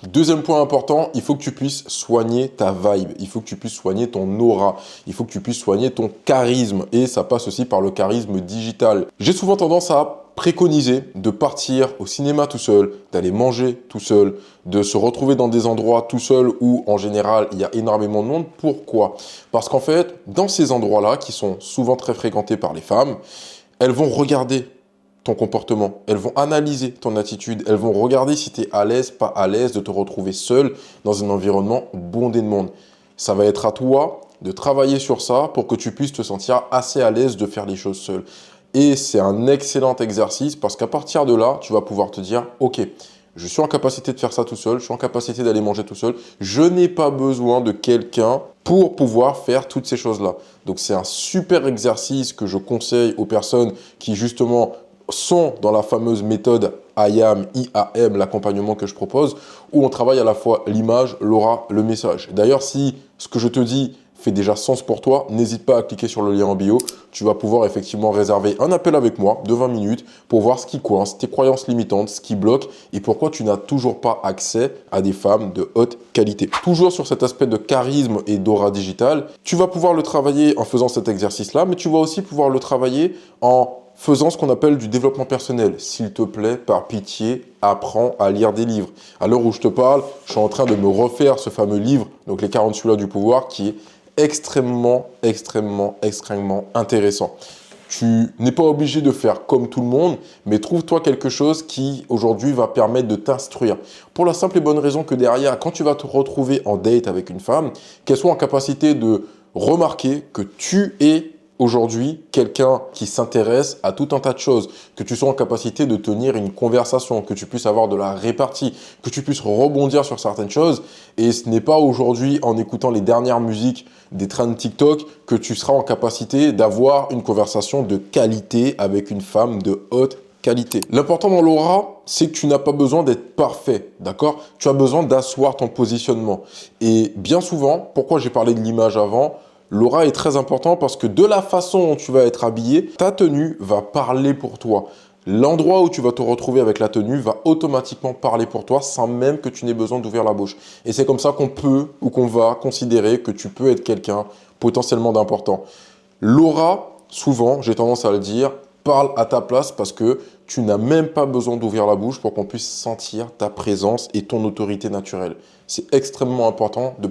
Deuxième point important, il faut que tu puisses soigner ta vibe, il faut que tu puisses soigner ton aura, il faut que tu puisses soigner ton charisme et ça passe aussi par le charisme digital. J'ai souvent tendance à préconiser de partir au cinéma tout seul, d'aller manger tout seul, de se retrouver dans des endroits tout seul où en général il y a énormément de monde. Pourquoi? Parce qu'en fait, dans ces endroits-là qui sont souvent très fréquentés par les femmes, elles vont regarder ton comportement, elles vont analyser ton attitude, elles vont regarder si tu es à l'aise, pas à l'aise de te retrouver seul dans un environnement bondé de monde. Ça va être à toi de travailler sur ça pour que tu puisses te sentir assez à l'aise de faire les choses seul. Et c'est un excellent exercice parce qu'à partir de là, tu vas pouvoir te dire, ok, je suis en capacité de faire ça tout seul, je suis en capacité d'aller manger tout seul, je n'ai pas besoin de quelqu'un pour pouvoir faire toutes ces choses-là. Donc c'est un super exercice que je conseille aux personnes qui justement sont dans la fameuse méthode IAM, l'accompagnement que je propose, où on travaille à la fois l'image, l'aura, le message. D'ailleurs, si ce que je te dis fait déjà sens pour toi, n'hésite pas à cliquer sur le lien en bio. Tu vas pouvoir effectivement réserver un appel avec moi de 20 minutes pour voir ce qui coince, tes croyances limitantes, ce qui bloque et pourquoi tu n'as toujours pas accès à des femmes de haute qualité. Toujours sur cet aspect de charisme et d'aura digitale, tu vas pouvoir le travailler en faisant cet exercice-là, mais tu vas aussi pouvoir le travailler en faisant ce qu'on appelle du développement personnel. S'il te plaît, par pitié, apprends à lire des livres. À l'heure où je te parle, je suis en train de me refaire ce fameux livre, donc les 48 lois du pouvoir, qui est extrêmement intéressant. Tu n'es pas obligé de faire comme tout le monde, mais trouve-toi quelque chose qui, aujourd'hui, va permettre de t'instruire. Pour la simple et bonne raison que derrière, quand tu vas te retrouver en date avec une femme, qu'elle soit en capacité de remarquer que tu es aujourd'hui quelqu'un qui s'intéresse à tout un tas de choses, que tu sois en capacité de tenir une conversation, que tu puisses avoir de la répartie, que tu puisses rebondir sur certaines choses. Et ce n'est pas aujourd'hui en écoutant les dernières musiques des trends TikTok que tu seras en capacité d'avoir une conversation de qualité avec une femme de haute qualité. L'important dans l'aura, c'est que tu n'as pas besoin d'être parfait, d'accord? Tu as besoin d'asseoir ton positionnement. Et bien souvent, pourquoi j'ai parlé de l'image avant, l'aura est très important parce que de la façon dont tu vas être habillé, ta tenue va parler pour toi. L'endroit où tu vas te retrouver avec la tenue va automatiquement parler pour toi sans même que tu n'aies besoin d'ouvrir la bouche. Et c'est comme ça qu'on peut ou qu'on va considérer que tu peux être quelqu'un potentiellement d'important. L'aura, souvent, j'ai tendance à le dire, parle à ta place parce que tu n'as même pas besoin d'ouvrir la bouche pour qu'on puisse sentir ta présence et ton autorité naturelle. C'est extrêmement important de